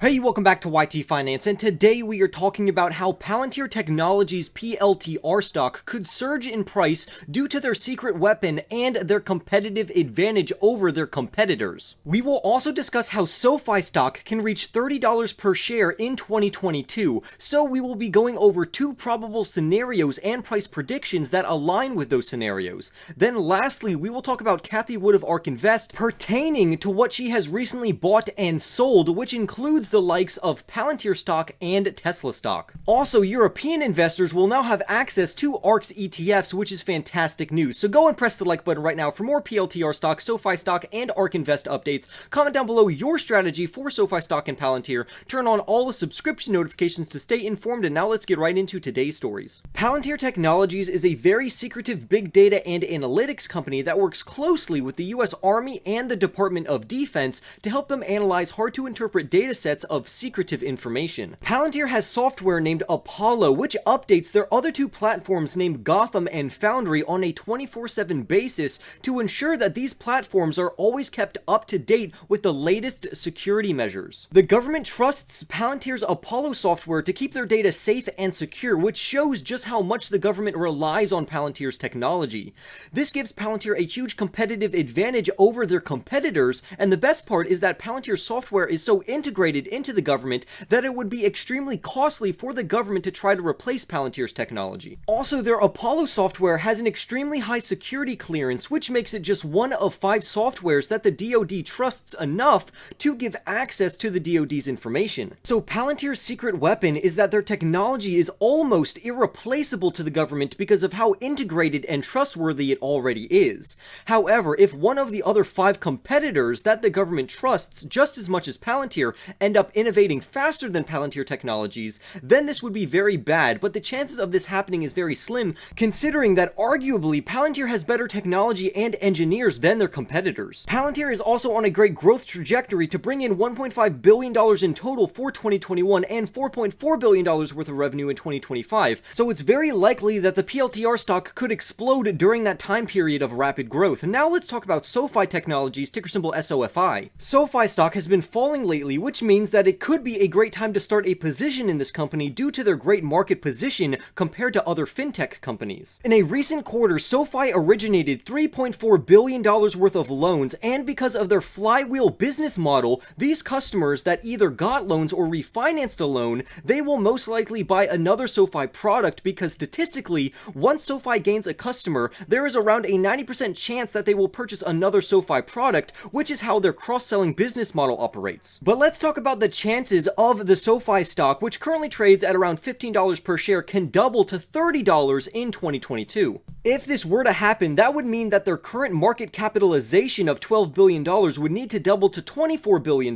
Hey, welcome back to YT Finance, and today we are talking about how Palantir Technologies' PLTR stock could surge in price due to their secret weapon and their competitive advantage over their competitors. We will also discuss how Sofi stock can reach $30 per share in 2022, so we will be going over two probable scenarios and price predictions that align with those scenarios. Then lastly, we will talk about Cathie of Ark Invest pertaining to what she has recently bought and sold, which includes the likes of Palantir stock and Tesla stock. Also, European investors will now have access to Ark's ETFs, which is fantastic news. So go and press the like button right now for more PLTR stock, Sofi stock, and Ark Invest updates. Comment down below your strategy for Sofi stock and Palantir. Turn on all the subscription notifications to stay informed, and now let's get right into today's stories. Palantir Technologies is a very secretive big data and analytics company that works closely with the US Army and the Department of Defense to help them analyze hard to interpret data sets of secretive information. Palantir has software named Apollo, which updates their other two platforms named Gotham and Foundry on a 24/7 basis to ensure that these platforms are always kept up to date with the latest security measures. The government trusts Palantir's Apollo software to keep their data safe and secure, which shows just how much the government relies on Palantir's technology. This gives Palantir a huge competitive advantage over their competitors, and the best part is that Palantir's software is so integrated into the government that it would be extremely costly for the government to try to replace Palantir's technology. Also, their Apollo software has an extremely high security clearance, which makes it just one of 5 softwares that the DoD trusts enough to give access to the DoD's information. So Palantir's secret weapon is that their technology is almost irreplaceable to the government because of how integrated and trustworthy it already is. However, if one of the other 5 competitors that the government trusts just as much as Palantir end up innovating faster than Palantir Technologies, then this would be very bad, but the chances of this happening is very slim, considering that arguably Palantir has better technology and engineers than their competitors. Palantir is also on a great growth trajectory to bring in $1.5 billion in total for 2021 and $4.4 billion worth of revenue in 2025, so it's very likely that the PLTR stock could explode during that time period of rapid growth. Now let's talk about Sofi Technologies, ticker symbol SOFI. Sofi stock has been falling lately, which means that it could be a great time to start a position in this company due to their great market position compared to other fintech companies. In a recent quarter, Sofi originated $3.4 billion worth of loans, and because of their flywheel business model, these customers that either got loans or refinanced a loan, they will most likely buy another Sofi product because statistically, once Sofi gains a customer, there is around a 90% chance that they will purchase another Sofi product, which is how their cross-selling business model operates. But let's talk about the chances of the Sofi stock, which currently trades at around $15 per share, can double to $30 in 2022. If this were to happen, that would mean that their current market capitalization of $12 billion would need to double to $24 billion.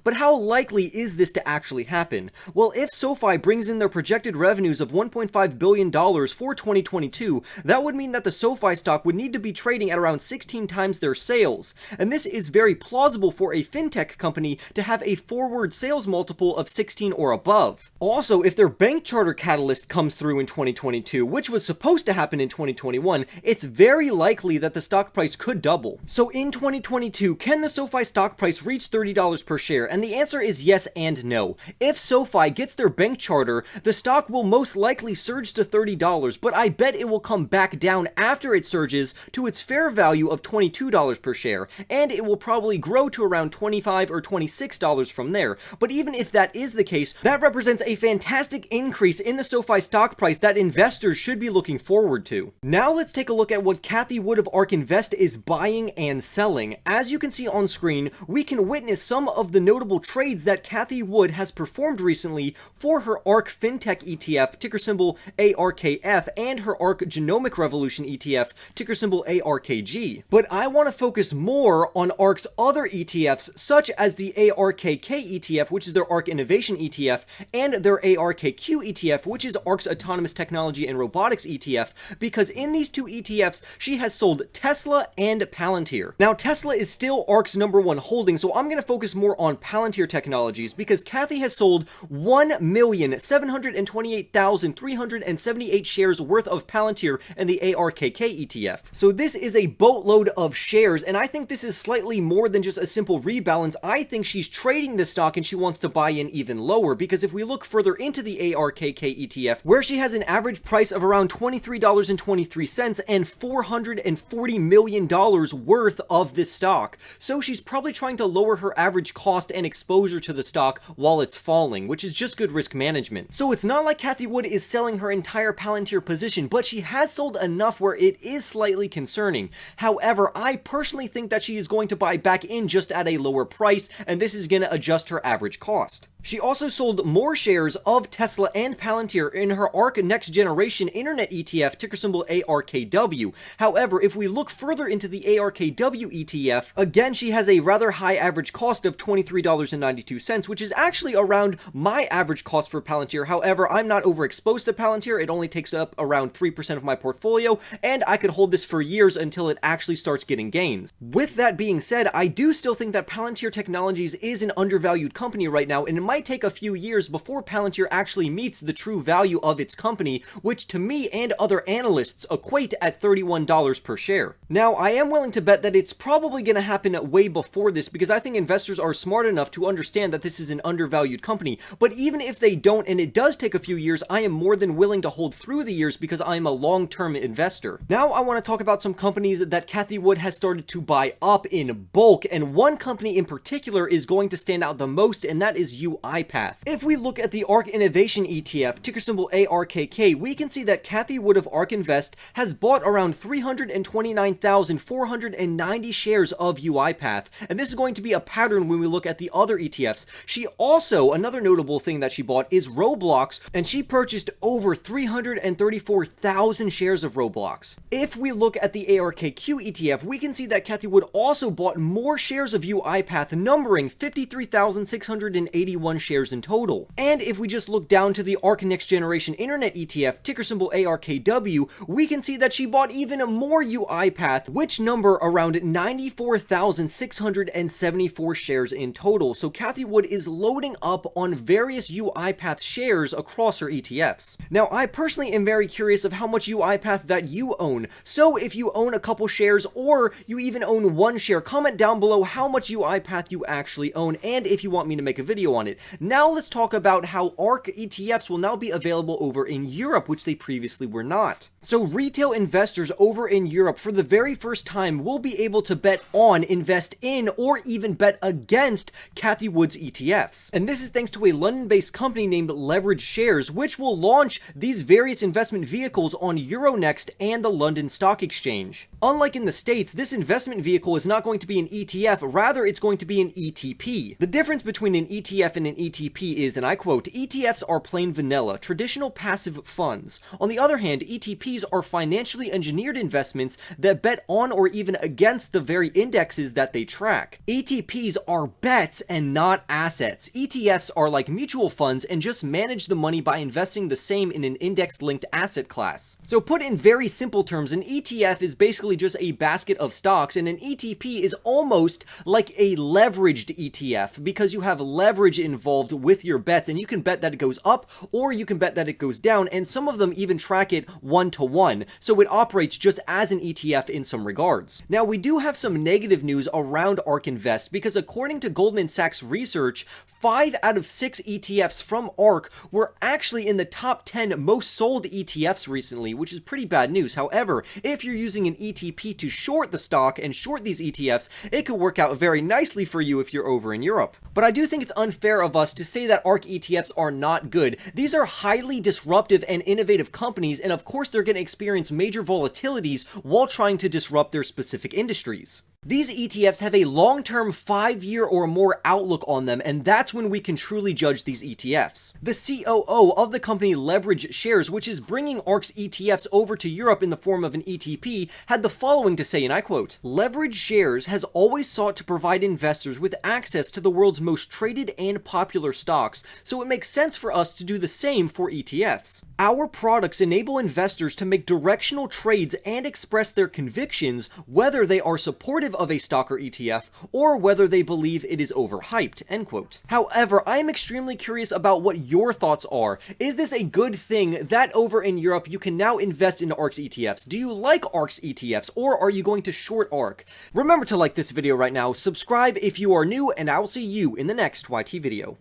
But how likely is this to actually happen? Well, if Sofi brings in their projected revenues of $1.5 billion for 2022, that would mean that the Sofi stock would need to be trading at around 16 times their sales. And this is very plausible for a fintech company to have a forward sales multiple of 16 or above. Also, if their bank charter catalyst comes through in 2022, which was supposed to happen in 2021, it's very likely that the stock price could double. So in 2022, can the Sofi stock price reach $30 per share? And the answer is yes and no. If Sofi gets their bank charter, the stock will most likely surge to $30, but I bet it will come back down after it surges to its fair value of $22 per share, and it will probably grow to around $25 or $26 from there. But even if that is the case, that represents a fantastic increase in the Sofi stock price that investors should be looking forward to. Now let's take a look at what Cathie of Ark Invest is buying and selling. As you can see on screen, we can witness some of the notable trades that Cathie Wood has performed recently for her Ark Fintech ETF, ticker symbol ARKF, and her Ark Genomic Revolution ETF, ticker symbol ARKG. But I want to focus more on Ark's other ETFs, such as the ARKK ETF, which is their Ark Innovation ETF, and their ARKQ ETF, which is Ark's Autonomous Technology and Robotics ETF, because in these two ETFs, she has sold Tesla and Palantir. Now, Tesla is still Ark's #1 holding, so I'm going to focus more on Palantir Technologies, because Cathie has sold 1,728,378 shares worth of Palantir and the ARKK ETF. So this is a boatload of shares, and I think this is slightly more than just a simple rebalance. I think she's trading this stock and she wants to buy in even lower, because if we look further into the ARKK ETF, where she has an average price of around $23.23 and $440 million worth of this stock, so she's probably trying to lower her average cost and exposure to the stock while it's falling, which is just good risk management. So it's not like Cathie Wood is selling her entire Palantir position, but she has sold enough where it is slightly concerning. However, I personally think that she is going to buy back in just at a lower price, and this is going to adjust her average cost. She also sold more shares of Tesla and Palantir in her Ark Next Generation Internet ETF, ticker symbol ARKW. However, if we look further into the ARKW ETF, again, she has a rather high average cost of $23.92, which is actually around my average cost for Palantir. However, I'm not overexposed to Palantir. It only takes up around 3% of my portfolio, and I could hold this for years until it actually starts getting gains. With that being said, I do still think that Palantir Technologies is an undervalued company right now, and it might take a few years before Palantir actually meets the true value of its company, which to me and other analysts equate at $31 per share. Now, I am willing to bet that it's probably going to happen way before this, because I think investors are smart enough to understand that this is an undervalued company. But even if they don't, and it does take a few years, I am more than willing to hold through the years because I am a long-term investor. Now, I want to talk about some companies that Cathie Wood has started to buy up in bulk, and one company in particular is going to stand out the most, and that is UiPath. If we look at the Ark Innovation ETF, ticker symbol ARKK, we can see that Cathie Wood of Ark Invest has bought around 329,490 shares of UiPath, and this is going to be a pattern when we look at the other ETFs. She also, another notable thing that she bought is Roblox, and she purchased over 334,000 shares of Roblox. If we look at the ARKQ ETF, we can see that Cathie Wood also bought more shares of UiPath, numbering 53,681 shares in total. And if we just look down to the Ark Next Generation Internet ETF, ticker symbol ARKW, we can see that she bought even more UiPath, which number around 94,674 shares in total. So Cathie Wood is loading up on various UiPath shares across her ETFs. Now, I personally am very curious of how much UiPath that you own. So if you own a couple shares, or you even own one share, comment down below how much UiPath you actually own, and if you want me to make a video on it. Now let's talk about how Ark ETFs will now be available over in Europe, which they previously were not. So retail investors over in Europe for the very first time will be able to bet on, invest in, or even bet against Cathie Wood's ETFs. And this is thanks to a London-based company named Leverage Shares, which will launch these various investment vehicles on Euronext and the London Stock Exchange. Unlike in the States, this investment vehicle is not going to be an ETF, rather it's going to be an ETP. The difference between an ETF and an ETP is, and I quote, ETFs are plain vanilla, traditional passive funds. On the other hand, ETPs are financially engineered investments that bet on or even against the very indexes that they track. ETPs are bets and not assets. ETFs are like mutual funds and just manage the money by investing the same in an index-linked asset class. So put in very simple terms, an ETF is basically just a basket of stocks, and an ETP is almost like a leveraged ETF because you have leverage involved with your bets, and you can bet that it goes up or you can bet that it goes down, and some of them even track it one-to-one, so it operates just as an ETF in some regards. Now, we do have some negative news around Ark Invest because according to Goldman Sachs research, 5 out of 6 ETFs from Ark were actually in the top 10 most sold ETFs recently, which is pretty bad news. However, if you're using an ETP to short the stock and short these ETFs, it could work out very nicely for you if you're over in Europe. But I do think it's unfair of us to say that Ark ETFs are not good. These are highly disruptive and innovative companies, and of course they're going to experience major volatilities while trying to disrupt their specific industries. These ETFs have a long-term 5-year or more outlook on them, and that's when we can truly judge these ETFs. The COO of the company Leverage Shares, which is bringing Ark's ETFs over to Europe in the form of an ETP, had the following to say, and I quote, "Leverage Shares has always sought to provide investors with access to the world's most traded and popular stocks, so it makes sense for us to do the same for ETFs. Our products enable investors to make directional trades and express their convictions, whether they are supportive of a stock or ETF, or whether they believe it is overhyped," end quote. However, I am extremely curious about what your thoughts are. Is this a good thing that over in Europe you can now invest in Ark's ETFs? Do you like Ark's ETFs, or are you going to short Ark? Remember to like this video right now, subscribe if you are new, and I will see you in the next YT video.